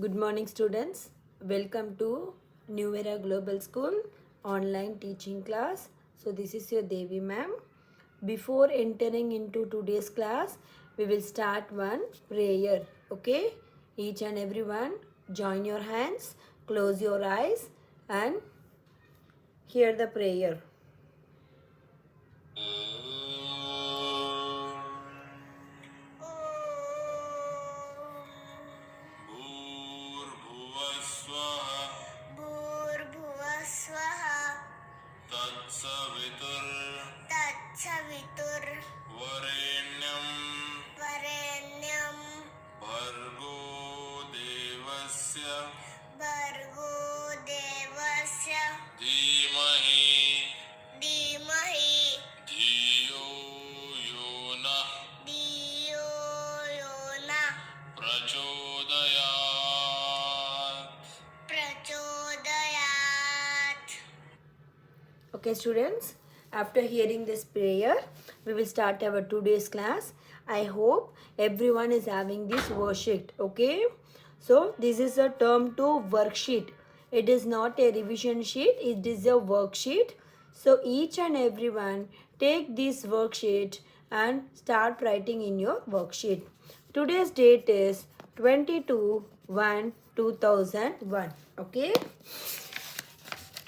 Good morning, students. Welcome to New Era Global School online teaching class. So, this is your Devi ma'am. Before entering into today's class, we will start one prayer. Okay? Each and everyone, join your hands, close your eyes, and hear the prayer. भूर्भुवस्वः तत्सवितुर्वरेण्यं भर्गो देवस्य धीमहि धियो यो नः प्रचोदयात्. Okay, students, after hearing this prayer, we will start our today's class. I hope everyone is having this worksheet. Okay, so this is a term 2 worksheet. It is not a revision sheet, it is a worksheet. So each and everyone take this worksheet and start writing in your worksheet. Today's date is 22/1/2001. Okay.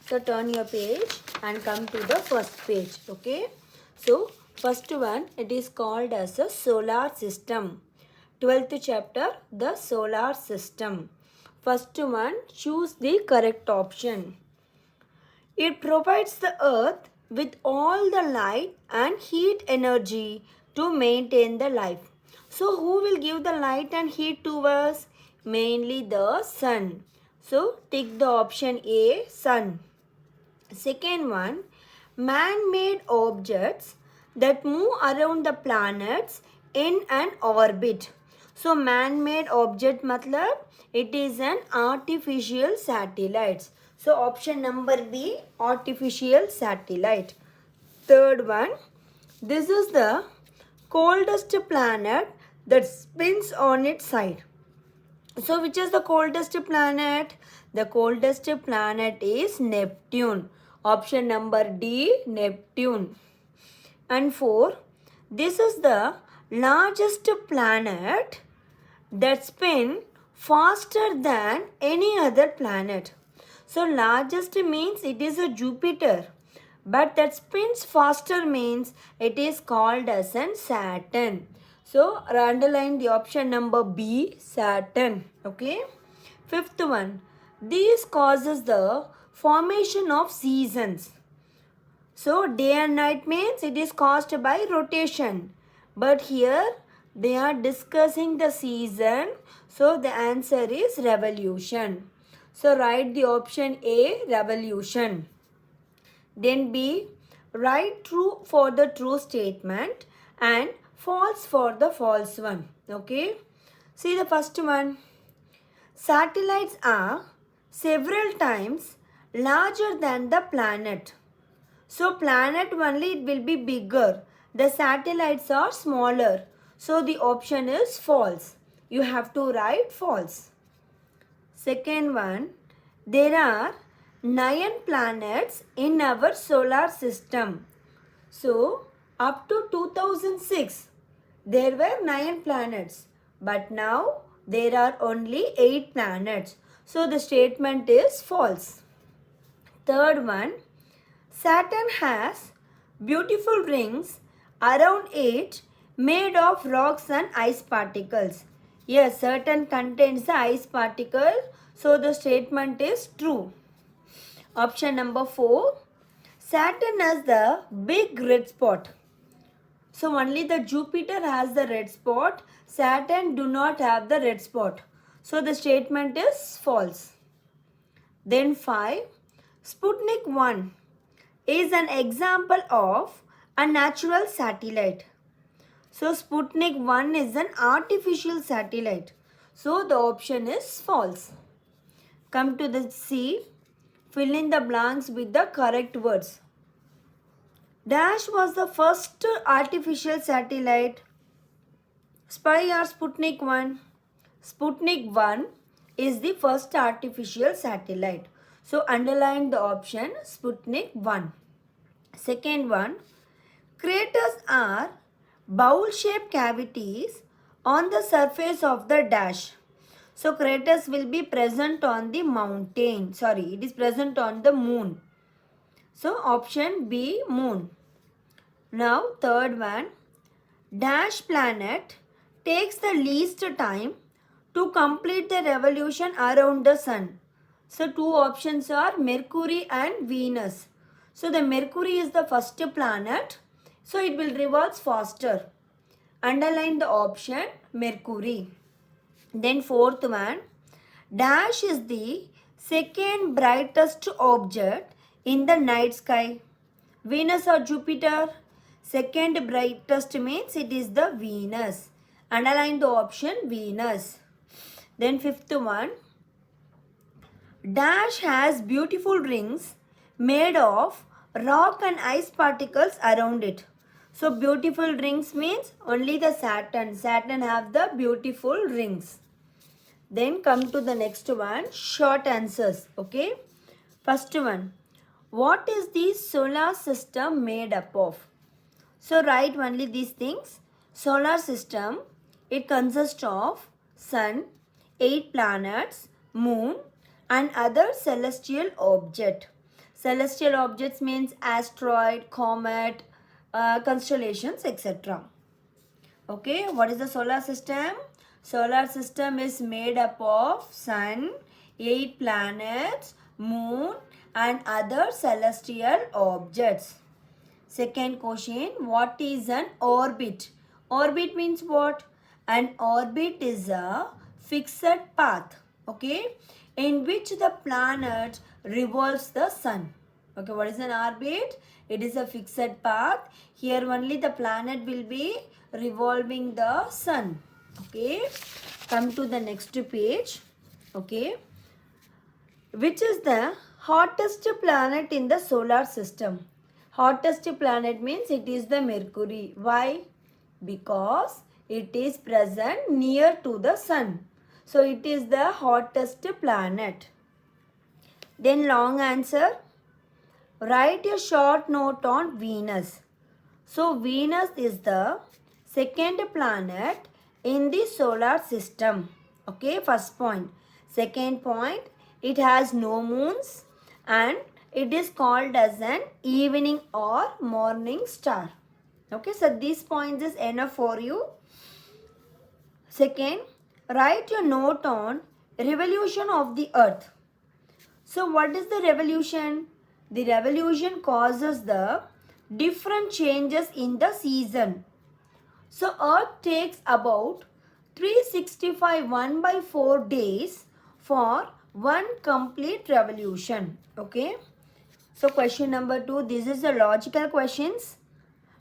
So turn your page and come to the first page. Okay. So first one, it is called as a solar system. 12th chapter, the solar system. First one, choose the correct option. It provides the earth with all the light and heat energy to maintain the life. So who will give the light and heat to us? Mainly the sun. So tick the option A, sun. Second one, man-made objects that move around the planets in an orbit. So man-made object matlab it is an artificial satellite. So option number B, artificial satellite. Third one, this is the coldest planet that spins on its side. So which is the coldest planet? The coldest planet is Neptune. Option number D, Neptune. And 4, this is the largest planet that spins faster than any other planet. So largest means it is a Jupiter. But that spins faster means it is called as an Saturn. So underline the option number B, Saturn. Okay. Fifth one, this causes the formation of seasons. So day and night means it is caused by rotation. But here they are discussing the season. So the answer is revolution. So write the option A, revolution. Then B, write true for the true statement and false for the false one. Okay. See the first one. Satellites are several times larger than the planet. So planet only it will be bigger. The satellites are smaller. So the option is false. You have to write false. Second one, there are 9 planets in our solar system. So up to 2006, there were 9 planets. But now there are only 8 planets. So the statement is false. Third one, Saturn has beautiful rings around it made of rocks and ice particles. Yes, Saturn contains the ice particle. So the statement is true. Option number 4, Saturn has the big red spot. So only the Jupiter has the red spot. Saturn do not have the red spot. So the statement is false. Then 5, Sputnik 1 is an example of a natural satellite. So Sputnik 1 is an artificial satellite. So the option is false. Come to the C. Fill in the blanks with the correct words. Dash was the first artificial satellite. Spy or Sputnik 1? Sputnik 1 is the first artificial satellite. So underline the option Sputnik 1. Second one, craters are bowl-shaped cavities on the surface of the dash. So craters will be present on the mountain. Sorry, it is present on the moon. So option B, moon. Now third one, dash planet takes the least time to complete the revolution around the sun. So two options are Mercury and Venus. So the Mercury is the first planet, so it will revolve faster. Underline the option Mercury. Then fourth one, dash is the second brightest object in the night sky. Venus or Jupiter? Second brightest means it is the Venus. Underline the option Venus. Then fifth one, dash has beautiful rings made of rock and ice particles around it. So beautiful rings means only the Saturn. Saturn have the beautiful rings. Then come to the next one, short answers. Okay. First one, what is the solar system made up of? So write only these things. Solar system, it consists of sun, 8 planets, moon and other celestial object. Celestial objects means asteroid, comet, constellations, etc. Okay, what is the solar system? Solar system is made up of sun, 8 planets, moon and other celestial objects. Second question, what is an orbit? Orbit means what? An orbit is a fixed path, okay, in which the planet revolves the sun. Okay, what is an orbit? It is a fixed path. Here only the planet will be revolving the sun. Okay, come to the next page. Okay, which is the hottest planet in the solar system? Hottest planet means it is the Mercury. Why? Because it is present near to the sun. So it is the hottest planet. Then long answer. Write a short note on Venus. So Venus is the second planet in the solar system. Okay, first point. Second point, it has no moons and it is called as an evening or morning star. Okay, so these points is enough for you. Second, write your note on revolution of the earth. So what is the revolution? The revolution causes the different changes in the season. So earth takes about 365 1/4 days for one complete revolution. Okay. So question number 2, this is the logical questions.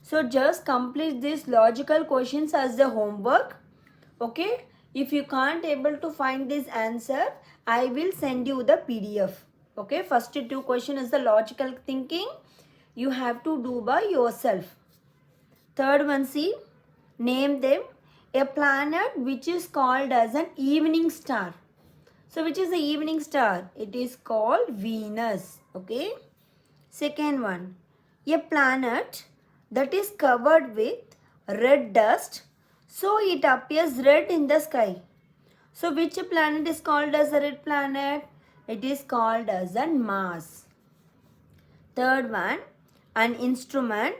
So just complete these logical questions as the homework. Okay. If you can't able to find this answer, I will send you the PDF. Okay. First 2 question is the logical thinking. You have to do by yourself. Third one, see, name them. A planet which is called as an evening star. So which is the evening star? It is called Venus. Okay. Second one, a planet that is covered with red dust, so it appears red in the sky. So which planet is called as a red planet? It is called as a Mars. Third one, an instrument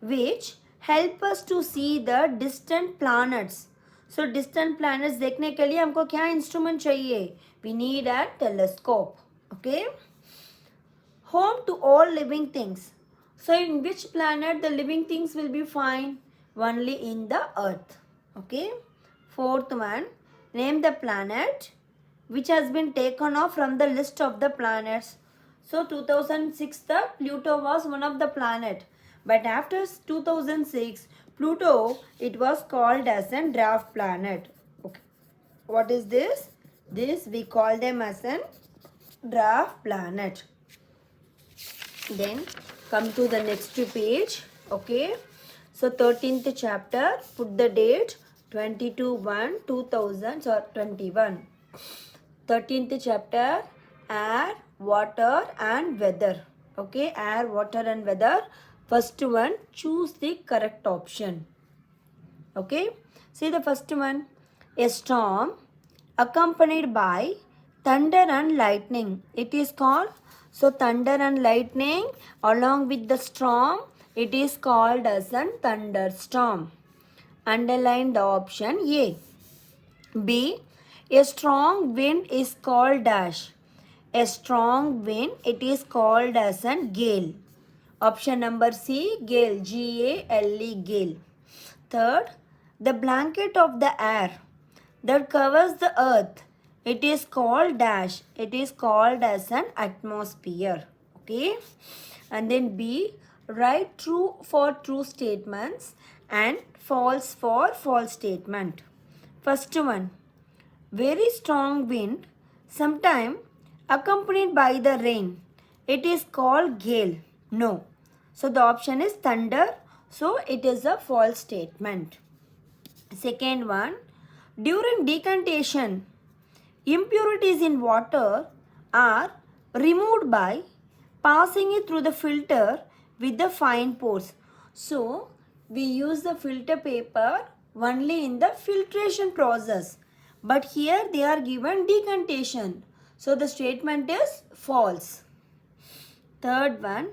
which help us to see the distant planets. So distant planets देखने के लिए हमको क्या instrument चाहिए? We need a telescope. Okay. Home to all living things. So in which planet the living things will be found? Only in the earth. Okay. Fourth one, name the planet which has been taken off from the list of the planets. So 2006 the Pluto was one of the planet. But after 2006, Pluto, it was called as a draft planet. Okay. What is this? This we call them as a draft planet. Then come to the next page. Okay. So 13th chapter, put the date 22/1/2021. 13th chapter, air, water and weather. Okay, air, water and weather. First one, choose the correct option. Okay, see the first one. A storm accompanied by thunder and lightning. It is called, so thunder and lightning along with the storm, it is called as a thunderstorm. Underline the option A. B. A strong wind is called dash. A strong wind, it is called as a gale. Option number C, gale, G-A-L-E, gale. Third, the blanket of the air that covers the earth, it is called dash. It is called as an atmosphere. Okay. And then B, write true for true statements and false for false statement. First one, very strong wind, sometime accompanied by the rain. It is called gale. No. So the option is thunder. So it is a false statement. Second one, during decantation, impurities in water are removed by passing it through the filter with the fine pores. So we use the filter paper only in the filtration process. But here they are given decantation. So the statement is false. Third one,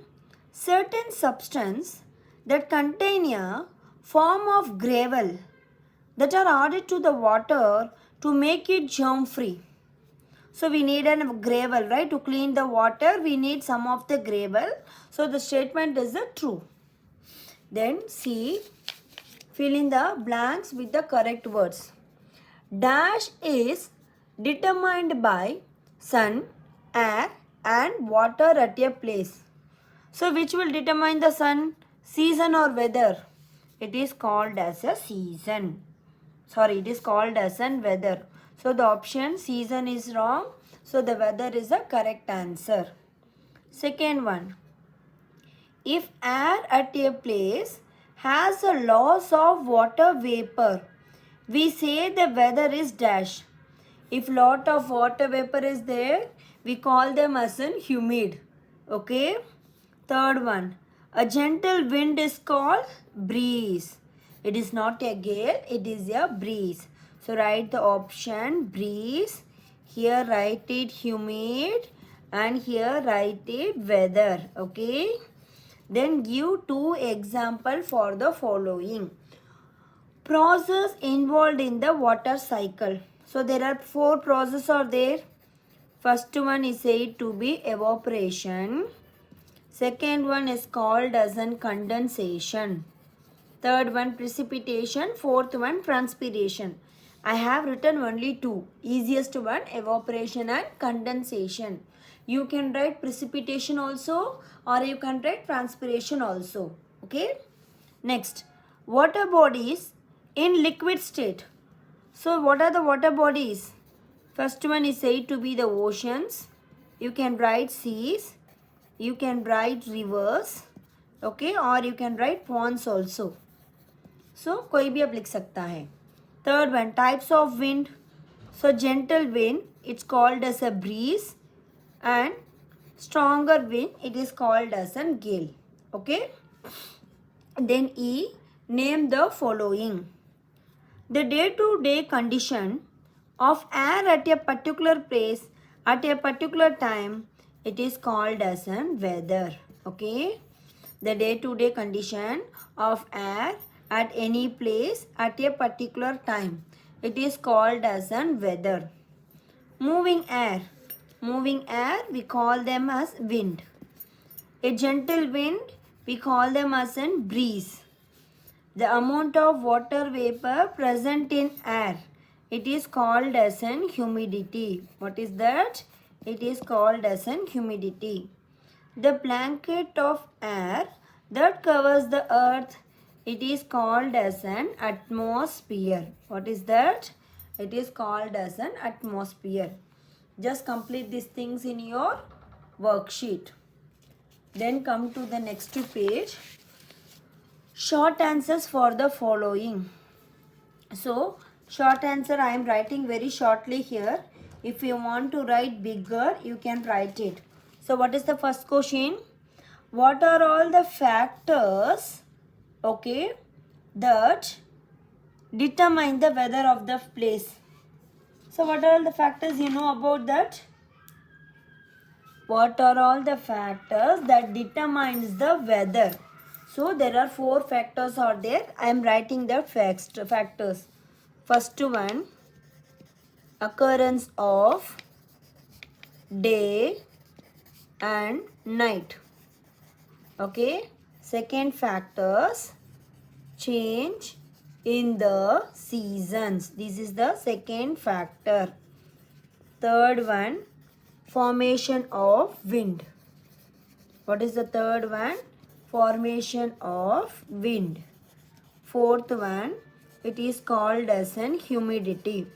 certain substance that contain a form of gravel that are added to the water to make it germ free. So we need a gravel, right? To clean the water, we need some of the gravel. So the statement is true. Then C, fill in the blanks with the correct words. Dash is determined by sun, air and water at a place. So which will determine the sun, season or weather? It is called as a season. Sorry, it is called as an weather. So the option season is wrong. So the weather is a correct answer. Second one, if air at a place has a loss of water vapor, we say the weather is dash. If lot of water vapor is there, we call them as an humid. Okay. Third one, a gentle wind is called breeze. It is not a gale, it is a breeze. So write the option breeze. Here write it humid and here write it weather. Okay. Then give two examples for the following. Process involved in the water cycle. So there are 4 processes are there. First one is said to be evaporation. Second one is called as an condensation. Third one precipitation. Fourth one transpiration. I have written only 2. Easiest one evaporation and condensation. You can write precipitation also or you can write transpiration also. Okay. Next, water bodies in liquid state. So what are the water bodies? First one is said to be the oceans. You can write seas. You can write rivers. Okay, or you can write ponds also. So कोई भी आप लिख सकता है. Third one, types of wind. So gentle wind, it's called as a breeze, and stronger wind, it is called as a gale. Okay. Then E, name the following. The day-to-day condition of air at a particular place at a particular time, it is called as a weather. Okay. The day-to-day condition of air at any place at a particular time, it is called as a weather. Moving air. Moving air, we call them as wind. A gentle wind, we call them as a breeze. The amount of water vapor present in air, it is called as an humidity. What is that? It is called as an humidity. The blanket of air that covers the earth, it is called as an atmosphere. What is that? It is called as an atmosphere. Just complete these things in your worksheet. Then come to the next page. Short answers for the following. So, short answer I am writing very shortly here. If you want to write bigger, you can write it. So what is the first question? What are all the factors, okay, that determine the weather of the place? So what are all the factors you know about that? What are all the factors that determines the weather? So there are 4 factors are there. I am writing the factors. First one, occurrence of day and night. Okay. Second factors, change in the seasons. This is the second factor. Third one, formation of wind. What is the third one? Formation of wind. Fourth one, it is called as an humidity.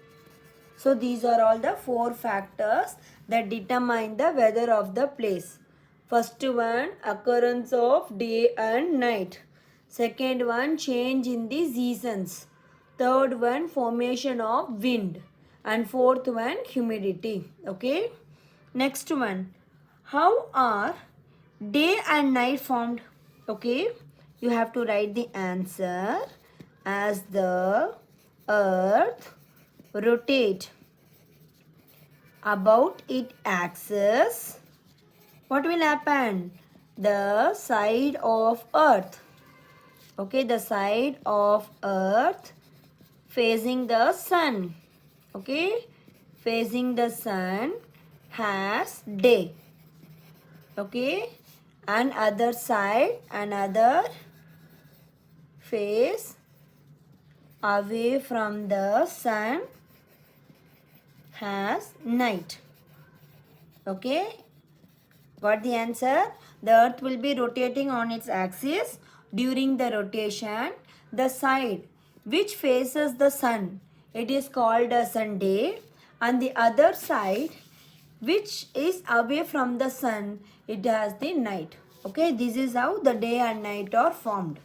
So these are all the 4 factors that determine the weather of the place. First one, occurrence of day and night. Second one, change in the seasons. Third one, formation of wind. And fourth one, humidity. Okay. Next one, how are day and night formed? Okay. You have to write the answer. As the earth rotate about its axis, what will happen? The side of earth, okay, the side of earth facing the sun, okay, facing the sun has day, okay, and other side, another face away from the sun has night. Okay, got the answer? The earth will be rotating on its axis. During the rotation, the side which faces the sun, it is called as sun day, and the other side which is away from the sun, it has the night. Okay, this is how the day and night are formed.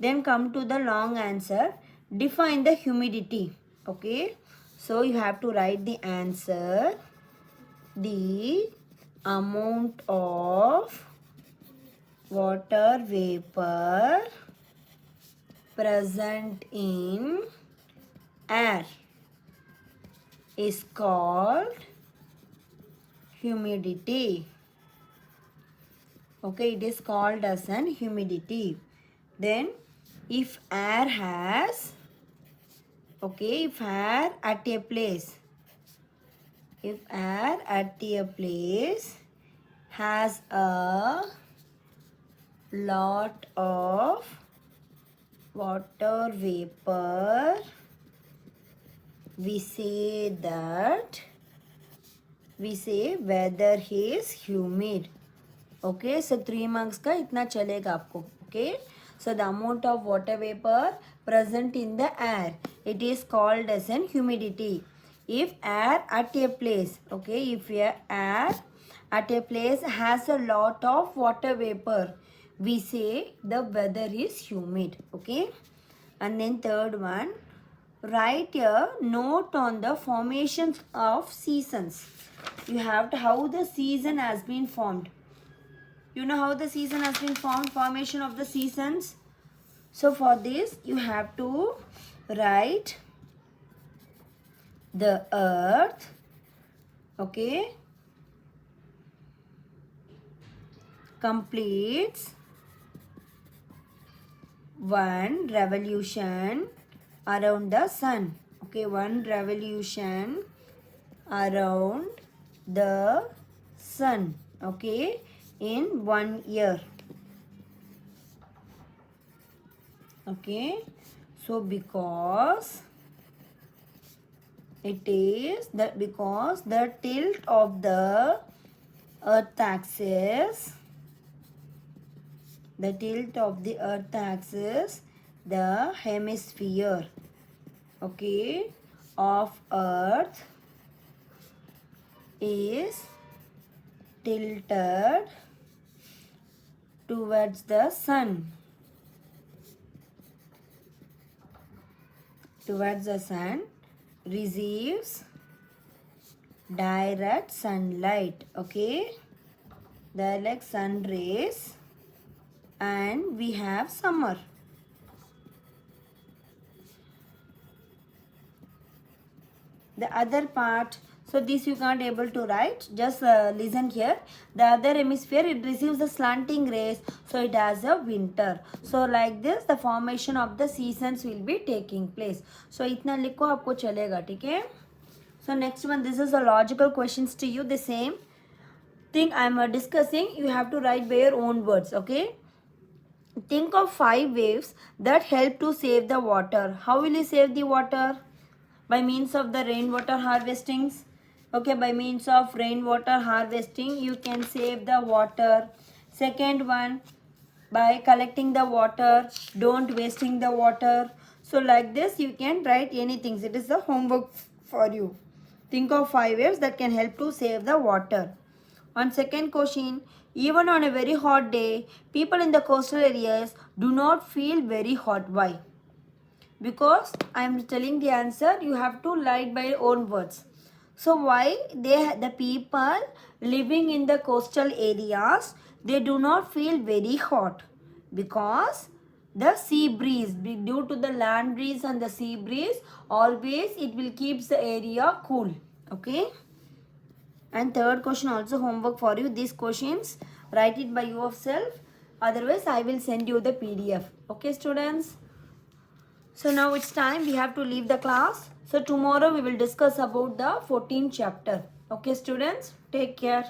Then come to the long answer. Define the humidity. Okay, so you have to write the answer. The amount of water vapor present in air is called humidity. Okay, it is called as an humidity. Then if air has, okay, if air at a place, if air at a place has a lot of water vapor, we say weather is humid. Okay, so 3 marks का इतना चलेगा आपको. Okay, so the amount of water vapor present in the air, it is called as an humidity. If air at a place, okay, if air at a place has a lot of water vapor, we say the weather is humid. Okay, and then third one, write a note on the formations of seasons. You have to how the season has been formed. You know how the season has been formed, formation of the seasons. So for this you have to write the earth, okay, completes one revolution around the sun. Okay, one revolution around the sun, okay, in 1 year. Okay, so because it is that, because the tilt of the earth axis, the tilt of the earth axis, the hemisphere, okay, of earth is tilted towards the sun. Towards the sun receives direct sunlight. Okay, direct sun rays. And we have summer. The other part, so this you can't able to write, just listen here. The other hemisphere, it receives the slanting rays, so it has a winter. So like this the formation of the seasons will be taking place. So इतना लिखो आपको चलेगा, ठीक है? So next one, this is the logical questions to you. The same thing I am discussing, you have to write by your own words. Okay, think of 5 ways that help to save the water. How will you save the water? By means of the rainwater harvestings. Okay, by means of rainwater harvesting you can save the water. Second one, by collecting the water, don't wasting the water. So like this you can write anything. It is the homework for you. Think of 5 ways that can help to save the water. On second question, even on a very hot day, people in the coastal areas do not feel very hot. Why? Because I am telling the answer, you have to write by your own words. So why the people living in the coastal areas, they do not feel very hot? Because the sea breeze, due to the land breeze and the sea breeze, always it will keep the area cool. Okay. And third question also homework for you. These questions write it by yourself. Otherwise I will send you the PDF. Okay students. So now it's time we have to leave the class. So tomorrow we will discuss about the 14th chapter. Okay students, take care.